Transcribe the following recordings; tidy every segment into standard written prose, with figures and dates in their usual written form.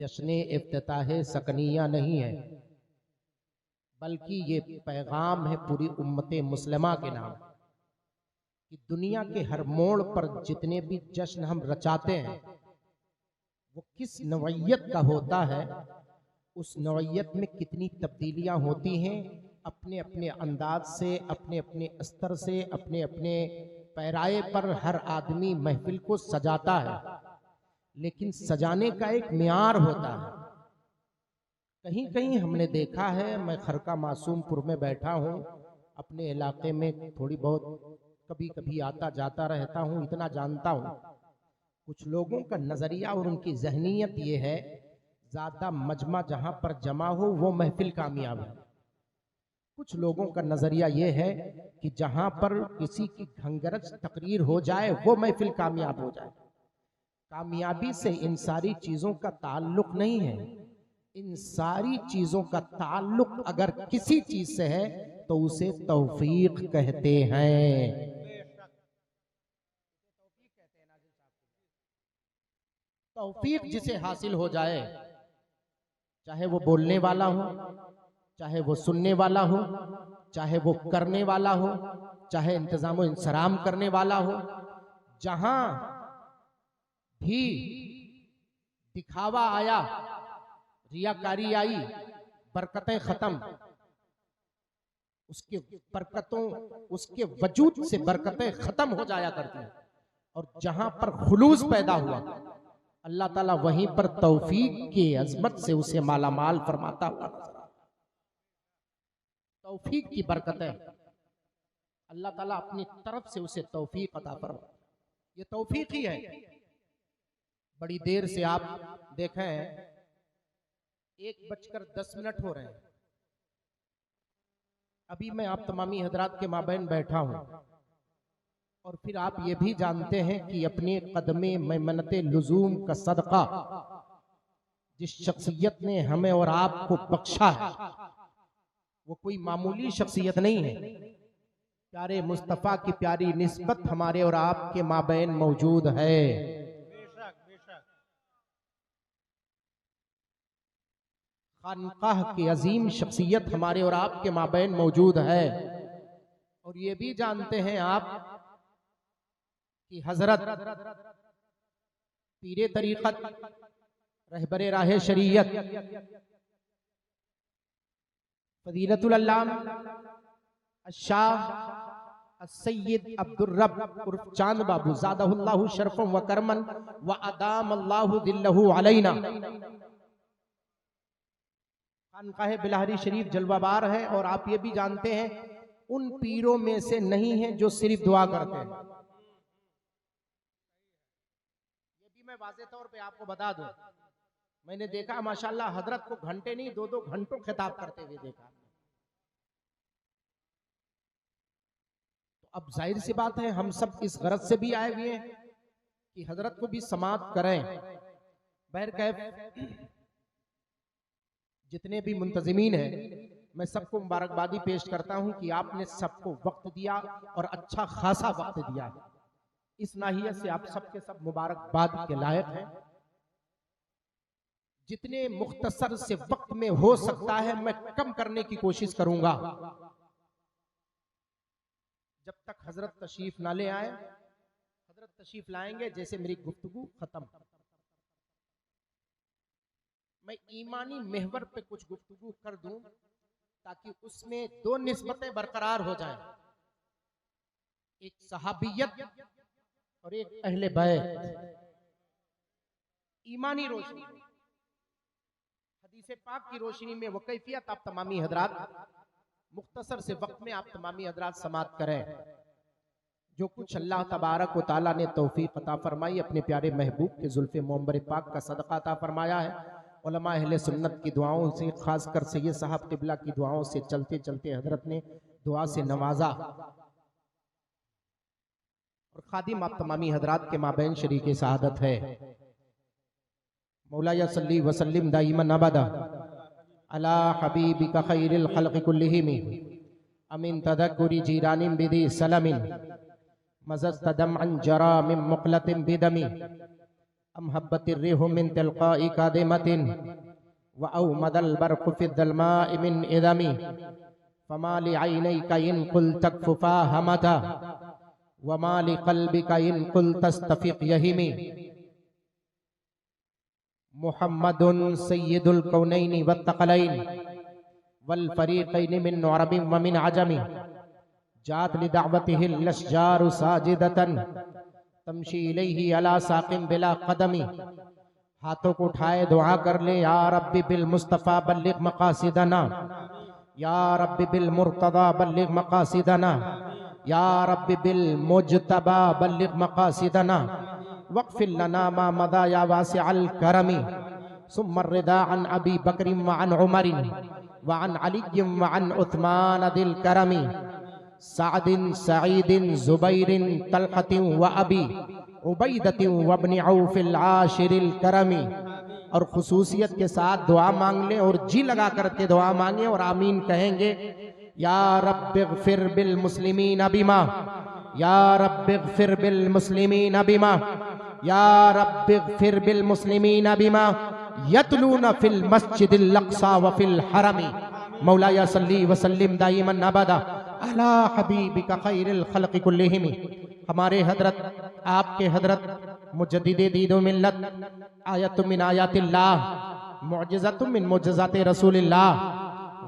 जश्न इफ्तिताह सकनिया नहीं है, बल्कि ये पैगाम है पूरी उम्मत मुस्लिमा के नाम कि दुनिया के हर मोड़ पर जितने भी जश्न हम रचाते हैं वो किस नौइयत का होता है, उस नौइयत में कितनी तब्दीलियां होती हैं। अपने अपने अंदाज से, अपने अपने स्तर से, अपने अपने पैराए पर हर आदमी महफिल को सजाता है, लेकिन सजाने का एक मियार होता है। कहीं कहीं हमने देखा है, मैं खरका मासूमपुर में बैठा हूँ, अपने इलाके में थोड़ी बहुत कभी कभी आता जाता रहता हूँ, इतना जानता हूँ कुछ लोगों का नजरिया और उनकी जहनीयत ये है, ज्यादा मजमा जहां पर जमा हो वो महफिल कामयाब है। कुछ लोगों का नजरिया ये है कि जहां पर किसी की घंगरज तकरीर हो जाए वो महफिल कामयाब हो जाए। कामयाबी से इन सारी चीजों का ताल्लुक नहीं है। इन सारी चीजों का ताल्लुक अगर किसी चीज से है तो उसे तौफीक कहते हैं। तौफीक जिसे हासिल हो जाए, चाहे वो बोलने वाला हो, चाहे वो सुनने वाला हो, चाहे वो करने वाला हो, चाहे इंतजाम इंसराम करने वाला हो, जहां भी दिखावा आया, रियाकारी आई, बरकतें खत्म। उसके बरकतों, उसके वजूद से बरकतें खत्म हो जाया करती हैं। और जहां पर खुलूस पैदा हुआ, अल्लाह ताला वहीं पर तौफीक की अजमत से उसे मालामाल फरमाता हुआ नजर आता। तौफीक की बरकतें अल्लाह ताला अपनी तरफ से उसे तौफीक अता फरमाता। ये तौफीक ही है। बड़ी देर से आप देखें 1:10 हो रहे हैं, अभी मैं आप तमामी हजरात के माबैन बैठा हूं, और फिर आप ये भी जानते हैं कि अपने कदमे मैमनते लुजूम का सदका जिस शख्सियत ने हमें और आपको बख्शा है वो कोई मामूली शख्सियत नहीं है। प्यारे मुस्तफ़ा की प्यारी निस्बत हमारे और आपके माबैन मौजूद है। खानकाह की अजीम शख्सियत हमारे और आपके माबैन मौजूद है। और ये भी जानते हैं आप कि हजरत पीरे तरीक़त, रहबरे राह शरीयत, फजीलतुल अल्लाम शाह सैयद अब्दुर रब उर्फ चांद बाबू ज़ादहुल्लाहु शरफन व करमन व अदाम अल्लाहु दिल्लहु अलैना, खानकाह बिलहरी शरीफ जलवाबार है। और आप ये भी जानते हैं उन पीरों में से नहीं है जो सिर्फ दुआ करते हैं। ये भी मैं वाज़े तौर पे आपको बता दूं, मैंने देखा माशाल्लाह हजरत को घंटे नहीं 2-2 घंटों खिताब करते हुए देखा। तो अब जाहिर सी बात है हम सब इस गरज से भी आए हुए हैं कि हजरत को भी समाअत करें। बहरकैफ जितने भी मुंतजिमीन हैं, मैं सबको मुबारकबादी पेश करता हूं कि आपने सबको वक्त दिया और अच्छा खासा वक्त दिया है। इस नाहियत से आप सबके सब मुबारकबाद के लायक हैं। जितने मुख्तसर से वक्त में हो सकता है मैं कम करने की कोशिश करूंगा। जब तक हजरत तशरीफ ना ले आए, हजरत तशरीफ लाएंगे जैसे मेरी गुफ्तगू खत्म। मैं ईमानी महवर पे कुछ गुफ्तगू कर दूं ताकि उसमें दो निस्बतें बरकरार हो जाएं, एक सहाबियत और एक अहले बैत। ईमानी रोशनी, हदीस पाक की रोशनी में वो कैफियत आप तमामी हजरात मुख्तसर से वक्त में आप तमामी हजरात समाअत करें। जो कुछ अल्लाह तबारक व तआला ने तौफीक अता फरमाई, अपने प्यारे महबूब के जुल्फ़े मुअम्बर पाक का सदका अता फरमाया है। उलमा अहले सुन्नत की दुआओं से, खासकर सैयद साहब क़िबला की दुआओं से चलते चलते हजरत ने दुआ से नवाजा। और खादिम आप तमामी हजरात के माबैन शरीके सआदत है। मौला सल्ली व सल्लिम दाइमन अबदा अला हबीबिका खैरिल खल्क़ि कुल्लिहिम अमिन तदक्कुरि जीरानिम बिदी सलमिन मज़स्तदम अन जरा मिन मुक़लतिम बिदमी अम हब्बतिर रिहु मिन तिलकाई कादिमतिन व औमदल बरक़ु फि ज़ल्माइ मिन इदमी फमा लिअयनैका इन कुल तकफ़ुफ़ा हमता व मा लिक़ल्बिका इन कुल तस्तफ़िक़ यहिमी। मुहम्मदुन सय्यिदुल कौनैनि वत्तक़लैन वल फ़रीक़ैनि मिन अरबिन व मिन अजमी जात लिदअवतिहिल लश्जारु साजिदतन तमशी इलैहि अला साक़िम बिला क़दमी। हाथों को उठाए दुआ कर ले, या रब्बी बिल मुस्तफ़ा बल्लिग़ मक़ासिदना, या रब्बी बिल मुर्तज़ा बल्लिग़ मक़ासिदना, या रब्बी बिल मुज्तबा बल्लिग़ मक़ासिदना वक़्फ़िर लना मा मदा या वासिअल करमी। सुम्मा रिदा अन अबी बकरिन व अन उमरिन व अन अलिय्यिन व अन उस्मान दिल करमी सादिन सईदिन जुबैरिन तलक़तिन व अबी उबैदतिन व इब्न औफ़िल आशिरिल करमी। और खुसूसियत के साथ दुआ मांग ले और जी लगा करके दुआ मांगे और आमीन कहेंगे। या रब्बिग़फ़िर बिल मुस्लिमीन बिमा, या रब्बिग़फ़िर बिल मुस्लिमीन बिमा, या रब्बिग़फ़िर बिल मुस्लिमीन बिमा यतलूना फिल मस्जिदिल अक़सा व फिल हरमी। मौलाया सल्ली व सल्लिम दाइमन अबदा अला हबीबिका खैरिल खल्क़ि कुल्लिहिम। हमारे हजरत आपके हजरत मुजद्दिदे दीन व मिल्लत, आयतुम मिन आयातिल्लाह, मुअजिज़तुम मिन मुअजिज़ाति रसूलिल्लाह,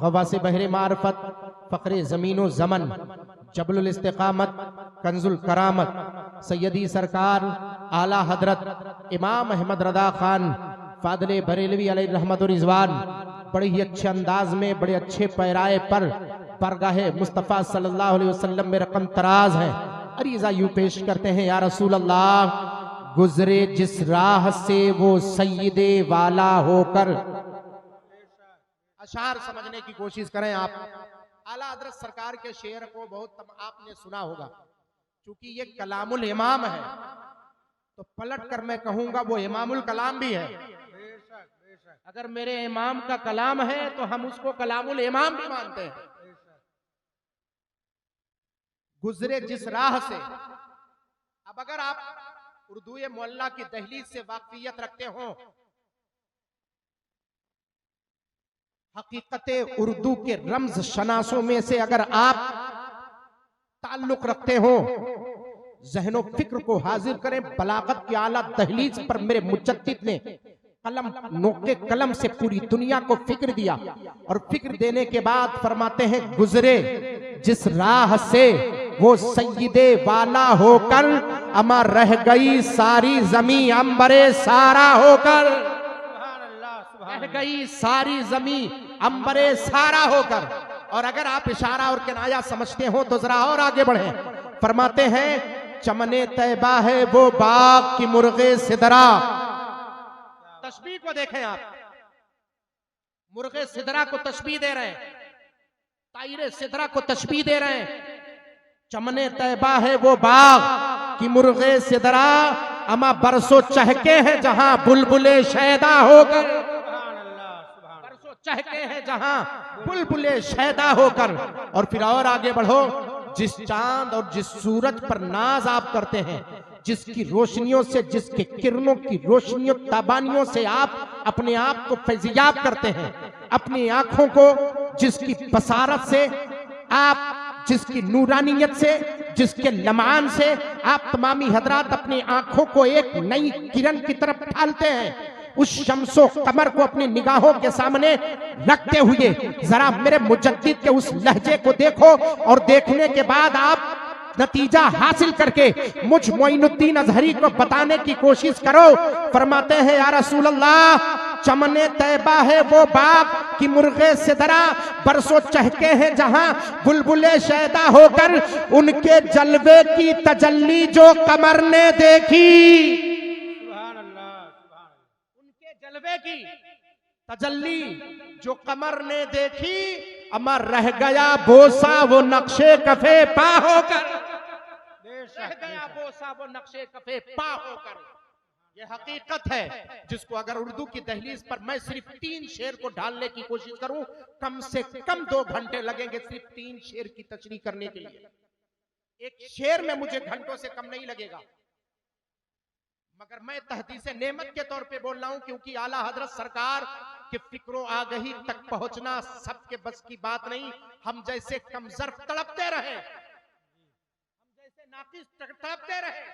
गवासे बहरे मारफत, फ़ख्रे ज़मीनो ज़मन, जबलुल इस्तिक़ामत, कंजुल करामत, सैयदी सरकार आला हजरत इमाम अहमद रदा खान फादले बरेलवी अलैहि रहमत व रिज़वान बड़े ही अच्छे अंदाज में, बड़े अच्छे पैराए पर बरगाहे मुस्तफ़ा सल्लल्लाहु अलैहि वसल्लम में रकम तराज है। अरीज़ा यूं पेश करते हैं, या रसूल अल्लाह, गुजरे जिस राह से वो सय्यदे वाला होकर। अशार समझने की कोशिश करें आप। आला हज़रत सरकार के शेर को बहुत आपने सुना होगा, क्योंकि ये कलामुल इमाम है, तो पलट कर मैं कहूंगा वो इमामुल कलाम भी है। अगर मेरे इमाम का कलाम है तो हम उसको कलामुल इमाम भी मानते हैं। गुजरे जिस राह से, अब अगर आप उर्दू मोहल्ला की दहलीज से वाकफियत रखते हो, हकीकते उर्दू के रम्ज शनासों में से अगर आप ताल्लुक रखते हो, ज़हनो फिक्र को हाजिर करें, बलागत की आला दहलीज पर मेरे मुजद्दिद ने कलम नोके कलम से पूरी दुनिया को फिक्र दिया, और फिक्र देने के बाद फरमाते हैं, गुजरे जिस राह से वो सय्यदे वाला होकर, अमा रह गई सारी जमी अंबरे सारा होकर, रह गई सारी जमी अंबरे सारा होकर। और अगर आप इशारा और किनाया समझते हो तो जरा और आगे बढ़े। फरमाते हैं, चमने तैबा है वो बाग की मुर्गे सिदरा। तशबीह को देखें आप, मुर्गे सिदरा को तशबीह दे रहे हैं, तायरे सिदरा को तशबीह दे रहे हैं। चमने तैबा है वो बाग की मुर्गे सिदरा, अमा बरसों चहके हैं जहां बुलबुले शैदा होकर, बरसों चहके हैं जहां बुलबुले शैदा होकर। और फिर और आगे बढ़ो, जिस चांद और जिस सूरज पर नाज आप करते हैं, जिसकी रोशनियों से, जिसके किरणों की रोशनियों ताबानियों से आप अपने आप को फैज़याब करते हैं, अपनी आंखों को जिसकी बसारत से आप, जिसकी नूरानियत से, जिसके लमान से आप तमामी हजरात अपनी आंखों को एक नई किरण की तरफ ढालते हैं, उस शम्सो कमर को अपनी निगाहों के सामने रखते हुए जरा मेरे मुजद्दिद के उस लहजे को देखो, और देखने के बाद आप नतीजा हासिल करके मुझ मोइनुद्दीन अजहरी को बताने की कोशिश करो। फरमाते हैं, या रसूल अल्लाह, चमने तैबा है वो बाग की मुर्गे सिदरा, बरसों चहके हैं जहां बुलबुले शैदा होकर, उनके जलवे की तजल्ली जो कमर ने देखी, उनके जलवे की तजल्ली जो कमर ने देखी, अमर रह गया बोसा वो नक्शे कफे पा होकर, रह गया बोसा वो नक्शे कफे पा होकर। ये हकीकत है जिसको अगर उर्दू की दहलीज पर मैं सिर्फ 3 शेर को ढालने की कोशिश करूं, कम से कम 2 घंटे लगेंगे सिर्फ 3 शेर की तशरीह करने के लिए। एक शेर में मुझे घंटों से कम नहीं लगेगा। मगर मैं तहदीस नेमत के तौर पे बोल रहा हूं, क्योंकि आला हजरत सरकार के फिक्रो आगही तक पहुंचना सबके बस की बात नहीं। हम जैसे कमजोर तड़पते रहे, हम जैसे नाकिस तड़पते रहे।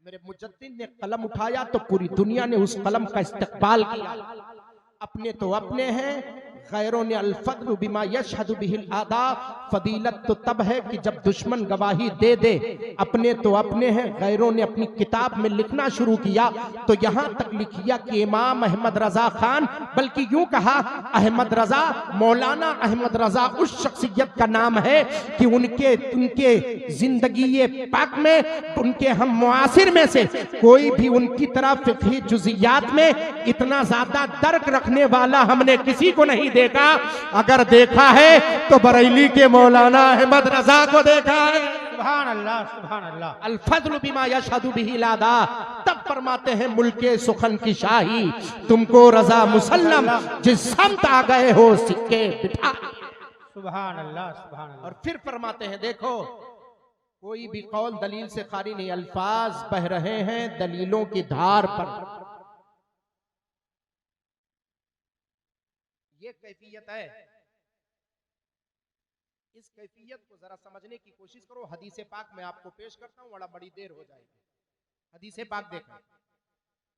मेरे मुजद्दिद ने कलम उठाया तो पूरी दुनिया ने उस कलम का इस्तकबाल किया। अपने तो अपने हैं, गैरों ने अल-फद्ल बिमा यशहदु बिहिल आदा, फजीलत तो तब है कि जब दुश्मन गवाही दे दे। अपने तो अपने हैं, गैरों ने अपनी किताब में लिखना शुरू किया तो यहां तक लिखिया कि इमाम अहमद रजा खान, बल्कि यूं कहा अहमद रजा, मौलाना अहमद रजा उस शख्सियत का नाम है कि उनके जिंदगी पाक में, उनके हम मुआसिर में से कोई भी उनकी तरह फिक़ही जुज़ियात में इतना ज्यादा दर्क रखने वाला हमने किसी को नहीं देखा। अगर देखा है तो बरेली के मौलाना अहमद रजा को देखा है। सुभान अल्लाह, सुभान अल्लाह। अल-फज़्लु बिमा यशहदु बिही लादा, तब फरमाते हैं मुल्के सुखन की शाही, तुमको रजा मुसल्लम जिस समत आ गए हो सिक्के बिठा। सुभान अल्लाह, सुभान अल्लाह। और फिर फरमाते हैं देखो, कोई भी कौल दलील से खाली नहीं, अल्फाज बह रहे हैं दलीलों की धार पर। ये कैफियत है। इस कैफियत को जरा समझने की कोशिश करो। हदीस पाक में आपको पेश करता हूं, बड़ा बड़ी देर हो जाएगी। हदीस पाक देखें,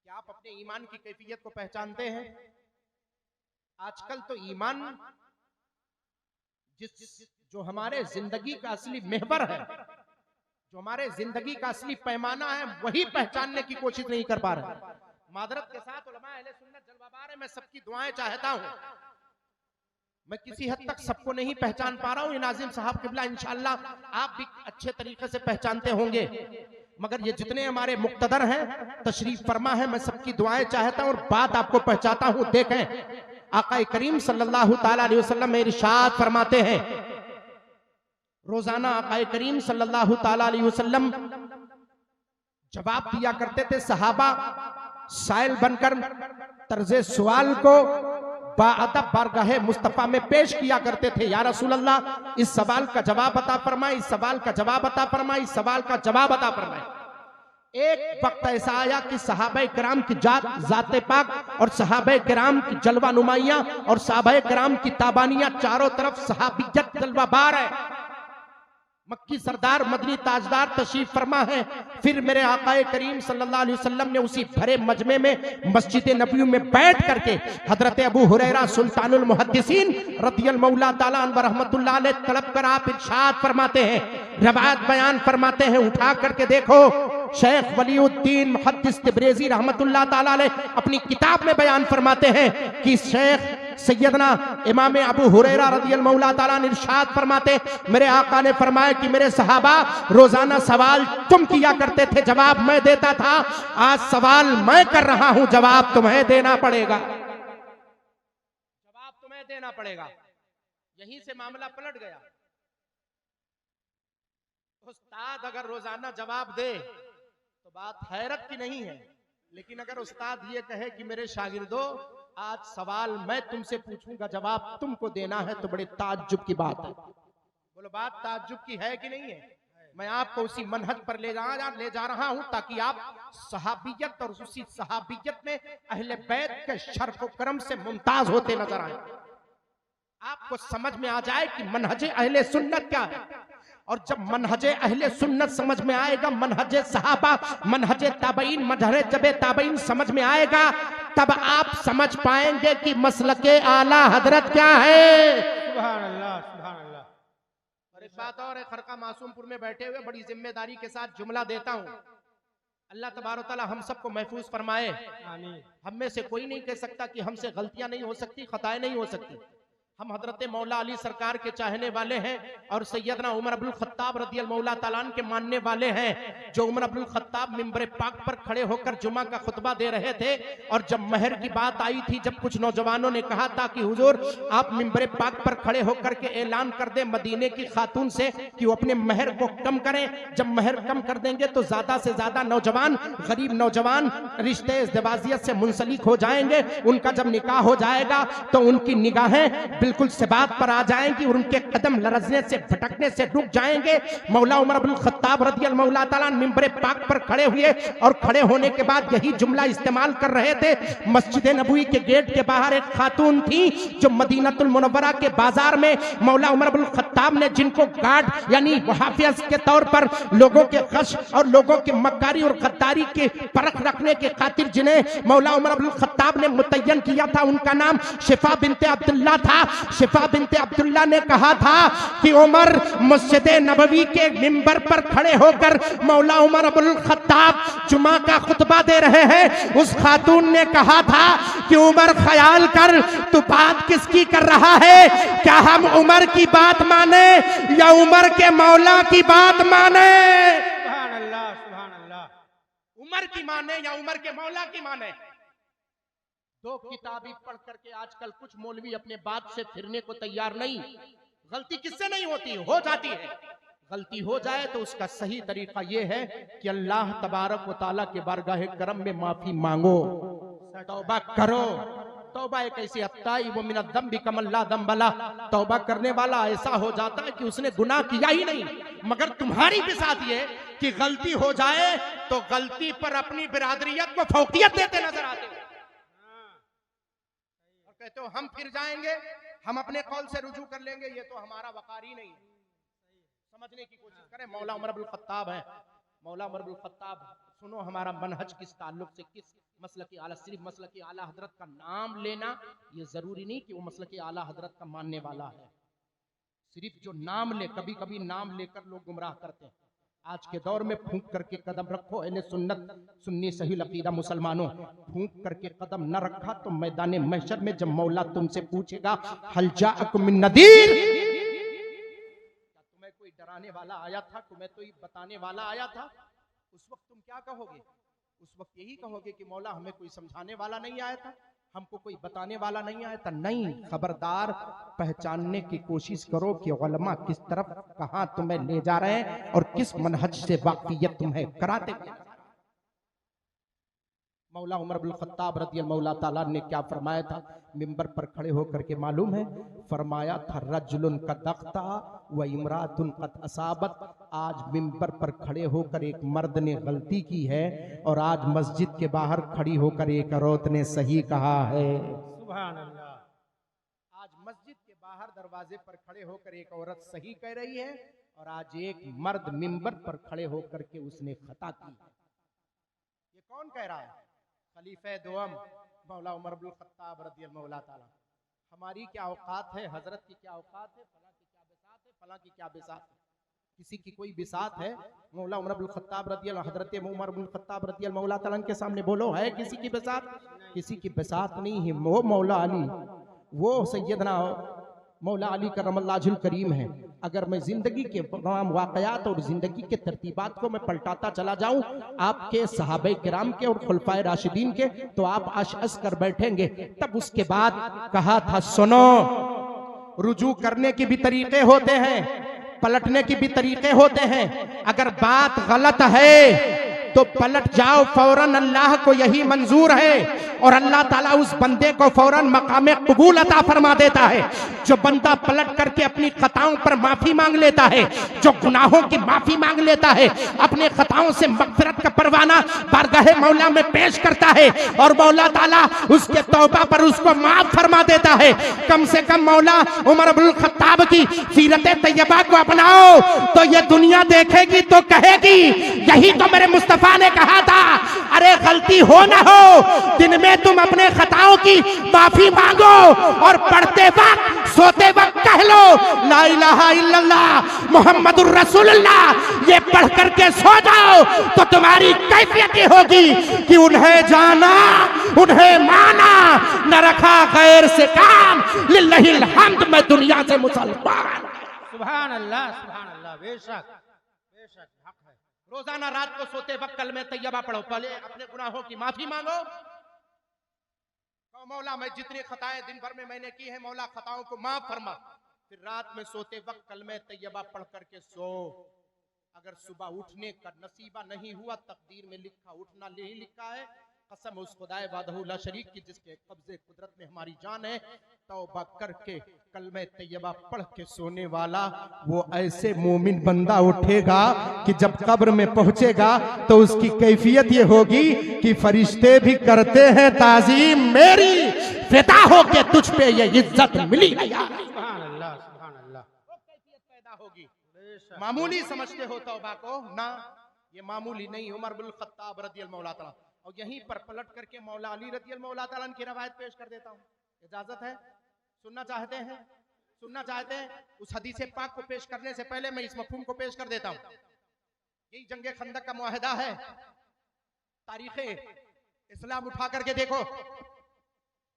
क्या आप अपने ईमान की कैफियत को पहचानते हैं? आजकल तो ईमान जो हमारे जिंदगी का असली महवर है, जो हमारे जिंदगी का असली पैमाना है, वही पहचानने की कोशिश नहीं कर पा रहे। मादरत के साथ उलमा अहले सुन्नत जलवाबार है, मैं सबकी दुआएं चाहता हूं। मैं किसी हद तक सबको नहीं पहचान पा रहा हूं। ये नाज़िम साहब किबला इंशाअल्लाह आप भी अच्छे तरीके से पहचानते होंगे, मगर ये जितने हमारे मुक्तदर हैं तशरीफ फरमा है, मैं सबकी दुआएं चाहता हूं और बात आपको पहचाता हूं। देखें, आका करीम सल्लल्लाहु ताला अलैहि वसल्लम में इरशाद फरमाते हैं, रोजाना आका करीम सल्लल्लाहु ताला अलैहि वसल्लम जवाब दिया करते थे सहाबा साइल बनकर तर्जे सवाल को बाअदब बारगाहे मुस्तफा में पेश किया करते थे। या रसूल अल्लाह, इस सवाल का जवाब अता फरमाए, इस सवाल का जवाब अता फरमाए, इस सवाल का जवाब अता फरमाए। एक वक्त ऐसा आया कि सहाबाए किराम की जाते पाक और सहाबाए किराम की जलवा नुमाइयां और सहाबाए किराम की ताबानियां, चारों तरफ सहाबियत जलवा बार है। मक्की सरदार मदनी ताजदार तशरीफ फरमा है। फिर मेरे आकाए करीम सल्लल्लाहु अलैहि वसल्लम ने उसी भरे मजमे में मस्जिद नबी में बैठ करके हजरत अबू हुरैरा सुल्तानुल मुहद्दिसीन रदियल्लाहु मौला ताला अन्हु रहमतुल्लाह अलैह तलब कर आप इरशाद फरमाते हैं, रवायत बयान फरमाते हैं, उठा करके देखो शेख वलीउद्दीन मुहद्दिस तिब्रिज़ी रहमतुल्लाह ताला अलैह अपनी किताब में बयान फरमाते हैं कि शेख सैयदना इमाम अबू हुरैरा रदियल्लाहु मौला ताला ने इरशाद फरमाते, मेरे आका ने फरमाया कि मेरे सहाबा रोजाना सवाल तुम किया करते थे, जवाब मैं देता था। आज सवाल मैं कर रहा हूं, जवाब तुम्हें देना पड़ेगा, जवाब तुम्हें देना पड़ेगा। यहीं से मामला पलट गया। उस्ताद अगर रोजाना जवाब दे तो बात हैरत की नहीं है, लेकिन अगर उस्ताद ये कहे कि मेरे शागिर्दों आज सवाल मैं तुमसे पूछूंगा, जवाब तुमको देना है, तो बड़े ताज्जुब की बात है। बोलो बात ताज्जुब की है कि नहीं है? मैं आपको उसी मनहज पर ले जा रहा हूं ताकि आप सहाबियत और उसी सहाबियत में अहले बैत के शर्फ व करम से मुमताज होते नजर आए। आपको समझ में आ जाए कि मनहजे अहले सुन्नत क्या है। और जब मनहजे अहले सुन्नत समझ में आएगा, मनहजे सहाबा, मनहजे ताबईन, मजहब ताबईन समझ में आएगा, तब आप समझ पाएंगे कि मसलके आला हजरत क्या है। सुभान अल्लाह, सुभान अल्लाह। और एक बात और है, खरका मासूमपुर में बैठे हुए बड़ी जिम्मेदारी के साथ जुमला देता हूं, अल्लाह तबारक तआला हम सबको महफूज फरमाए। आमीन। हम में से कोई नहीं कह सकता कि हमसे गलतियां नहीं हो सकती, खताएं नहीं हो सकती। हम हजरत मौला अली सरकार के चाहने वाले हैं और सैयदना उमर अब्दुल खत्ताब रदियल्लाहु मौला ताला अन्हु के मानने वाले हैं। जो उमर अब्दुल खत्ताब मिंबर पाक पर खड़े होकर जुमा का खुतबा दे रहे थे और जब महर की बात आई थी, जब कुछ नौजवानों ने कहा था कि हुजूर आप मिंबर पाक पर खड़े होकर के ऐलान कर दें मदीने की खातून से कि वो अपने महर को कम करें, जब महर कम कर देंगे तो ज्यादा से ज्यादा नौजवान, गरीब नौजवान रिश्ते इज़्दिवाजियत से मुंसलिक हो जाएंगे, उनका जब निकाह हो जाएगा तो उनकी निगाहें बिल्कुल सिबात पर आ जाएंगी और उनके कदम लरजने से भटकने से रुक जाएंगे। मौला उमर इब्नुल खत्ताब रज़ी अल्लाह ताला मिंबर पाक पर खड़े हुए और खड़े होने के बाद यही जुमला इस्तेमाल कर रहे थे। मस्जिद नबवी के गेट के बाहर एक खातून थी जो मदीनतुल मुनव्वरा के बाजार में मौला उमर इब्नुल खत्ताब ने जिनको गार्ड यानी हाफिज के तौर पर लोगों के खश और लोगों के मक्कारी और गद्दारी के परख रखने के खातिर जिन्हें मौला उमर इब्नुल खत्ताब ने मुतय्यन किया था, उनका नाम शिफा बिनते अब्दुल्ला था। शिफा बिनते अब्दुल्ला ने कहा था कि उमर मस्जिद नबवी के मिंबर पर खड़े होकर मौला उमर इब्नुल खत्ताब जुमा का खुतबा दे रहे हैं। उस खातून ने कहा था कि उमर ख्याल कर तू बात किसकी कर रहा है, क्या हम उमर की बात माने या उमर के मौला की बात माने? सुभान अल्लाह, सुभान अल्लाह। उमर की माने या उमर के मौला की माने? दो किताबी पढ़ करके आजकल कुछ मौलवी अपने बात से फिरने को तैयार नहीं। गलती किससे नहीं होती, हो जाती है। गलती हो जाए तो उसका सही तरीका यह है कि अल्लाह तबारक व तआला के बारगाह करम में माफी मांगो, तौबा करो। तौबा एक ऐसी अत्ताई वो मिन ज़म्बि कमल्ला ज़म्बला, तौबा करने वाला ऐसा हो जाता है कि उसने गुनाह किया ही नहीं। मगर तुम्हारी बिसात ये कि गलती हो जाए तो गलती पर अपनी बिरादरियत को फौकियत देते नजर आते हो और कहते हो हम फिर जाएंगे, हम अपने कौल से रुजू कर लेंगे। ये तो हमारा वकार ही नहीं है। समझने की कोशिश करें। मौला उमर इब्नुल खत्ताब है। मौला उमर इब्नुल खत्ताब, सुनो हमारा मनहज किस ताल्लुक से, किस मसलकी आला। सिर्फ मसलकी आला हजरत का नाम लेना ये जरूरी नहीं कि वो मसलकी आला हजरत का मानने वाला है। सिर्फ जो नाम ले, कभी कभी नाम लेकर लोग गुमराह करते हैं। आज के दौर में फूंक करके कदम रखो, अहले सुन्नत सुन्नी सही अकीदा मुसलमानों, फूंक करके कदम न रखा तो मैदान महशर में जब मौला तुमसे पूछेगा हल जाअकुम मिन नदीर, तुम्हें कोई डराने वाला आया था, तुम्हें कोई बताने वाला आया था, उस वक्त तुम क्या कहोगे? उस वक्त यही कहोगे कि मौला हमें कोई समझाने वाला नहीं आया था, हमको कोई बताने वाला नहीं आया था। नहीं, खबरदार पहचानने की कोशिश करो कि उलमा किस तरफ कहां तुम्हें ले जा रहे हैं और किस मनहज से वाकफियत तुम्हें कराते हैं। मौला उमर इब्नुल खत्ताब रज़ियल्लाहु ताला ने क्या फरमाया था मिंबर पर खड़े होकर के, मालूम है? फरमाया था रजुलन कद अख्ता व इमरातुन कद असाबत। आज मिंबर पर खड़े होकर एक मर्द ने गलती की है और आज मस्जिद के बाहर खड़ी होकर एक औरत ने सही कहा है। सुभान अल्लाह। आज मस्जिद के बाहर दरवाजे पर खड़े होकर एक औरत सही कह रही है और आज एक मर्द मिंबर पर खड़े होकर के उसने खता की। ये कौन कह रहा है? खलीफे दोम मौला उमर इब्नुल खत्ताब रज़ियल्लाहु ताला। हमारी क्या औकात है, हजरत की क्या औकात है, फला की क्या बिसात है, फला की क्या बिसात है। किसी की कोई बिसात है? मौला उमर इब्नुल खत्ताब रज़ियल्लाहु, हजरत उमर इब्नुल खत्ताब रज़ियल्लाहु ताला के सामने बोलो, है किसी की बिसात? किसी की बिसात नहीं है। वो मौला अली, वो सैयदना मौला अली करमल्लाहुल करीम है। अगर मैं जिंदगी के तमाम वाकयात और जिंदगी के तरतीबात को मैं पलटाता चला जाऊं आपके सहाबे किराम के और खुलफाए राशिदीन के, तो आप अश कर बैठेंगे। तब उसके बाद कहा था सुनो, रुजू करने के भी तरीके होते हैं, पलटने के भी तरीके होते हैं। अगर बात गलत है तो पलट जाओ फौरन, अल्लाह को यही मंजूर है और अल्लाह ताला उस बंदे को फौरन मकाम कबूल अता फरमा देता है। जो बंदा पलट करके अपनी खताओं पर माफी मांग लेता है, जो गुनाहों की माफी मांग लेता है, अपने खताओं से मगफिरत का परवाना बारगाहे मौला में पेश करता है और मौला ताला उसके तौबा पर उसको माफ फरमा देता है। कम से कम मौला उमर इब्नुल खत्ताब की सीरत तैयबा को अपनाओ तो ये दुनिया देखेगी तो कहेगी यही तो मेरे मुस्तफा ने कहा था, अरे गलती हो ना हो दिन में तुम अपने खताओं की माफी मांगो और पढ़ते वक्त सोते वक्त कह लो ला इलाहा इल्लल्लाह मुहम्मदुर रसूलुल्लाह। ये पढ़ करके सो जाओ तो तुम्हारी कैफियत ये होगी कि उन्हें जाना, उन्हें माना, न रखा गैर से काम, लिल्लाहिल हम्द, मैं दुनिया से मुसलमान। सुभान अल्लाह, सुभान अल्लाह। बेशक बेशक हक है। रोजाना रात को सोते वक्त कलमे तैयबा पढ़ो, पहले अपने गुनाहों की माफी मांगो। मौला मैं जितनी खताएं दिन भर में मैंने की है मौला खताओं को माफ फरमा। फिर रात में सोते वक्त कलमे तैयबा पढ़ करके सो। अगर सुबह उठने का नसीबा नहीं हुआ, तकदीर में लिखा उठना नहीं लिखा है, कसम उस खुदाए वादहू ला शरीक की जिसके कब्जे कुदरत में हमारी जान है, तौबा करके कलमे तैयबा पढ़ के सोने वाला वो ऐसे मोमिन बंदा उठेगा कि जब कब्र में पहुंचेगा तो उसकी कैफियत ये होगी कि फरिश्ते भी करते हैं ताजीम मेरी, फिदा हो के तुझ पे ये इज्जत मिली है यार। सुभान अल्लाह, सुभान अल्लाह। वो कैफियत पैदा होगी। मामूली समझते हो तौबा को ना, ये मामूली नहीं। उमर बिन खत्ताब रज़ियल्लाहु मौला ताला, और यहीं पर पलट करके मौला अली रज़ियल्लाहु मौला ताला की रवायत पेश कर देता हूँ। इजाजत है? सुनना चाहते हैं? सुनना चाहते हैं? उस हदीस पाक को पेश करने से पहले मैं इस मफहूम को पेश कर देता हूँ। यही जंगे खंदक का मुआहदा है। तारीख इस्लाम उठा करके देखो,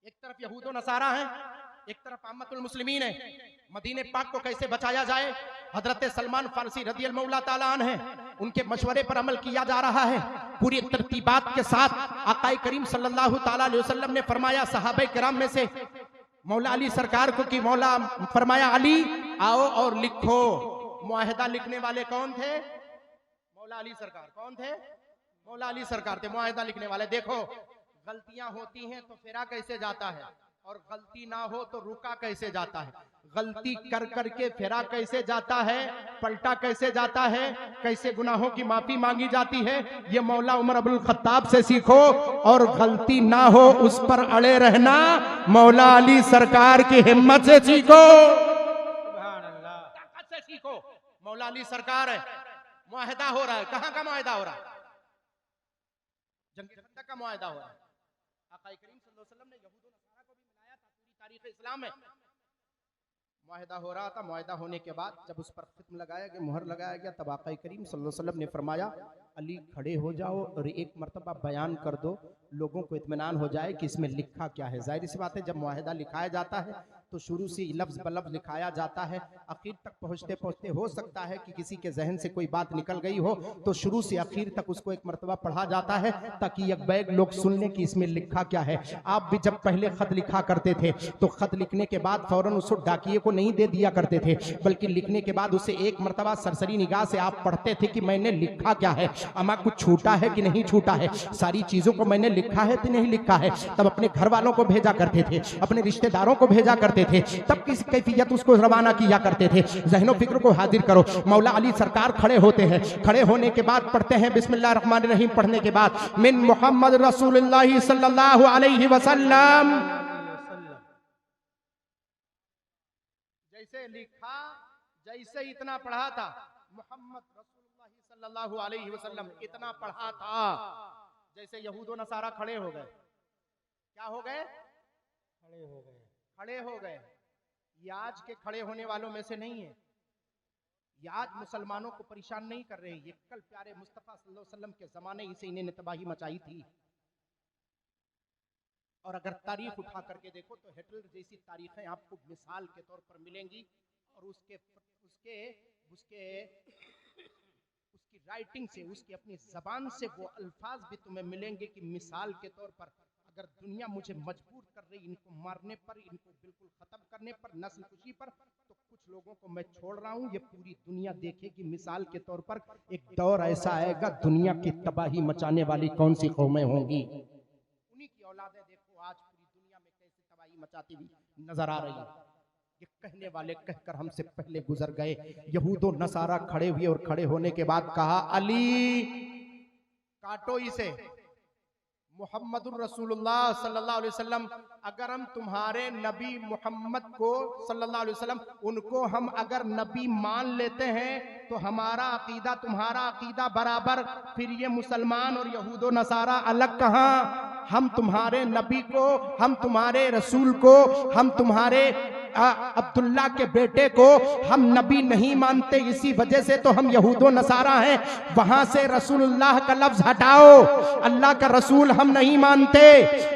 एक तरफ यहूदो नसारा है, एक तरफ अम्मतुल मुस्लिमीन है। मदीने पाक को कैसे बचाया जाए, हजरत सलमान फारसी रज़ियल्लाहु मौला ताला अन्हु है, उनके मशवरे पर अमल किया जा रहा है। पूरी तरतीबात के साथ आकाए करीम सल्लल्लाहु ताला अलैहि वसल्लम ने फरमाया सहाबे किराम में से मौला अली सरकार को कि मौला फरमाया अली आओ और लिखो। मुआहदा लिखने वाले कौन थे? मौला अली सरकार। कौन थे? मौला अली सरकार थे मुआहदा लिखने वाले। देखो गलतियां होती हैं तो फिरा कैसे जाता है, और गलती ना हो तो रुका कैसे जाता है। गलती कर करके फिरा कैसे जाता है, पलटा कैसे जाता है, कैसे गुनाहों की माफी मांगी जाती है, ये मौला उमर अब्दुल खत्ताब से सीखो। और गलती ना हो उस पर अड़े रहना मौला अली सरकार की हिम्मत से सीखो, सुभान अल्लाह। ताकत से सीखो। मौला अली सरकार है, मुआहदा हो रहा है। कहां का मुआहदा हो रहा है? जंग का मुआहदा हो रहा है। आका करीम सल्लल्लाहु अलैहि वसल्लम ने यहूद और नसारा को भी मिलाया था। पूरी तारीख इस्लाम में मुआहदा हो रहा था। मुआहदा होने के बाद जब उस पर खत्म लगाया गया, मुहर लगाया गया, तब आका करीम सल्लल्लाहु अलैहि वसल्लम ने फरमाया अली खड़े हो जाओ और एक मर्तबा बयान कर दो, लोगों को इत्मीनान हो जाए कि इसमें लिखा क्या है। जाहिर सी बात है जब मुआहदा लिखाया जाता है तो शुरू से लफ्ज ब लफ्ज लिखाया जाता है। आखिर तक पहुंचते पहुंचते हो सकता है कि किसी के जहन से कोई बात निकल गई हो, तो शुरू से आखिर तक उसको एक मर्तबा पढ़ा जाता है ताकि एक बैग लोग सुन लें कि इसमें लिखा क्या है। आप भी जब पहले खत लिखा करते थे तो खत लिखने के बाद फौरन उसको डाकिए को नहीं दे दिया करते थे, बल्कि लिखने के बाद उसे एक मर्तबा सरसरी निगाह से आप पढ़ते थे कि मैंने लिखा क्या है, अमा कुछ छूटा है कि नहीं छूटा है, सारी चीजों को मैंने लिखा है कि नहीं लिखा है। तब अपने घर वालों को भेजा करते थे, अपने रिश्तेदारों को भेजा करते थे, तब किस कैफियत उसको रवाना किया करते थे। ज़हनो फिक्र को हाजिर करो। मौला अली सरकार खड़े होते हैं, खड़े होने के बाद पढ़ते हैं बिस्मिल्लाह रहमान रहीम। पढ़ने के बाद मिन मोहम्मद रसूलुल्लाह सल्लल्लाहु अलैहि वसल्लम, जैसे लिखा जैसे इतना पढ़ा था, मोहम्मद रसूलुल्लाह सल्लल्लाहु अलैहि वसल्लम इतना पढ़ा था, जैसे यहूद और नसारा खड़े हो गए। क्या हो गए? खड़े हो गए। खड़े हो गए। ये आज के खड़े होने वालों में से नहीं है। ये आज मुसलमानों को परेशान नहीं कर रहे। ये कल प्यारे मुस्तफा सल्लल्लाहु अलैहि वसल्लम के जमाने ही से इन्हें तबाही मचाई थी। और अगर तारीख उठा करके देखो तो हिटलर जैसी तारीखें आपको मिसाल के तौर पर मिलेंगी, और उसकी राइटिंग से, उसकी अपनी जबान से वो अल्फाज भी तुम्हें मिलेंगे कि मिसाल के तौर पर अगर दुनिया मुझे मजबूर कर रही इनको मारने पर, इनको बिल्कुल खत्म करने पर, नस्ल कुशी पर, तो कुछ लोगों को मैं छोड़ रहा हूं, ये पूरी दुनिया देखेगी। मिसाल के तौर पर एक दौर ऐसा आएगा दुनिया की तबाही मचाने वाली कौन सी कौमें होंगी, उन्हीं की औलादें देखो आज पूरी दुनिया में कैसे तबाही मचाती हुई नजर आ रही है। ये कहने वाले कहकर हमसे पहले गुजर गए। यहूदो नसारा खड़े हुए और खड़े होने के बाद कहा अली काटो इसे। मुहम्मदुर रसूलुल्लाह सल्लल्लाहु अलैहि वसल्लम, अगर हम तुम्हारे नबी मोहम्मद को सल्लल्लाहु अलैहि वसल्लम उनको हम अगर नबी मान लेते हैं तो हमारा अकीदा तुम्हारा अकीदा बराबर, फिर ये मुसलमान और यहूदो नसारा अलग कहाँ। हम तुम्हारे नबी को, हम तुम्हारे रसूल को, हम तुम्हारे अब्दुल्ला के बेटे को हम नबी नहीं मानते, इसी वजह से तो हम यहूदो नसारा हैं। वहां से रसूलुल्लाह का लफ्ज हटाओ, अल्लाह का रसूल हम नहीं मानते।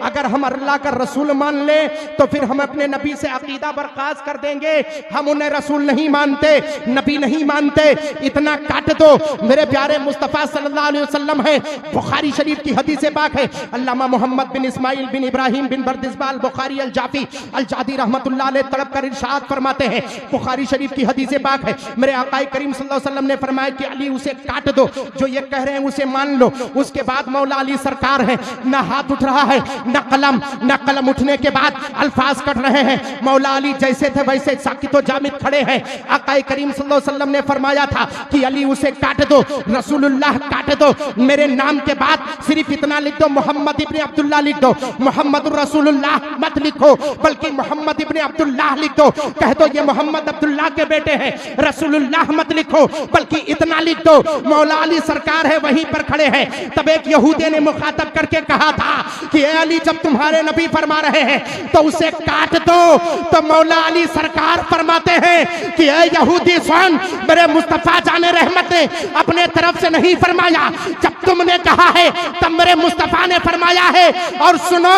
अगर हम अल्लाह का रसूल मान ले तो फिर हम अपने नबी से अकीदा बर्खास्त कर देंगे। हम उन्हें रसूल नहीं मानते, नबी नहीं मानते। इतना काट दो मेरे प्यारे मुस्तफा सल्लल्लाहु अलैहि वसल्लम है। बुखारी शरीफ की हदीस पाक है, अल्लामा मोहम्मद बिन इस्माइल बिन इब्राहिम बिन बर्दिस्बाल बुखारी अल जाफी अल जादी रहमतुल्लाह अलैह बरत कर इरशाद फरमाते हैं, बुखारी शरीफ की हदीस पाक है, मेरे आकाए करीम सल्लल्लाहु अलैहि वसल्लम ने फरमाया कि अली उसे काट दो, जो ये कह रहे हैं उसे मान लो। उसके बाद मौला अली सरकार है, ना हाथ उठ रहा है ना कलम उठने के बाद अल्फाज कट रहे हैं। मौला अली जैसे थे वैसे साकितो जामिद खड़े हैं। आकाए करीम सल्लल्लाहु अलैहि वसल्लम ने फरमाया था कि अली उसे काट दो, रसूलुल्लाह काट दो, मेरे नाम के बाद सिर्फ इतना लिख दो, मोहम्मद इब्ने अब्दुल्लाह लिख दो, मोहम्मद रसूलुल्लाह मत लिखो बल्कि मोहम्मद इब्ने अब्दुल्लाह लिख दो। कह दो ये मोहम्मद अब्दुल्लाह के बेटे हैं, रसूलुल्लाह मत लिखो बल्कि इतना लिख दो। मौला अली सरकार है वहीं पर खड़े हैं। तब एक यहूदी ने मुखातब करके कहा था कि ए अली, जब तुम्हारे नबी फरमा रहे हैं तो उसे काट दो। तो मौला अली सरकार फरमाते हैं कि ए यहूदी सुन, मेरे मुस्तफा जाने रहमत ने अपने तरफ से नहीं फरमाया, जब तुमने कहा है तब मेरे मुस्तफा ने फरमाया है। और सुनो,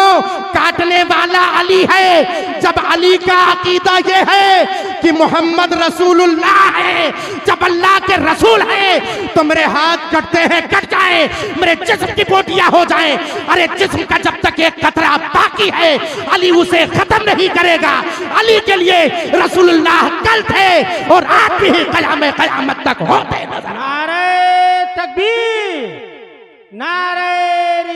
काटने वाला अली है। जब अली का अकीदा ये है कि मोहम्मद रसूलुल्लाह है, जब अल्लाह के रसूल है, तो मेरे हाथ कटते हैं कट जाए, मेरे जिस्म की बोटियां हो जाए। अरे जिस्म का जब तक एक कतरा बाकी है अली उसे खत्म नहीं करेगा। अली के लिए रसूलुल्लाह कल थे और आज भी कयामत तक होते नजर। नारे तकबीर, नारे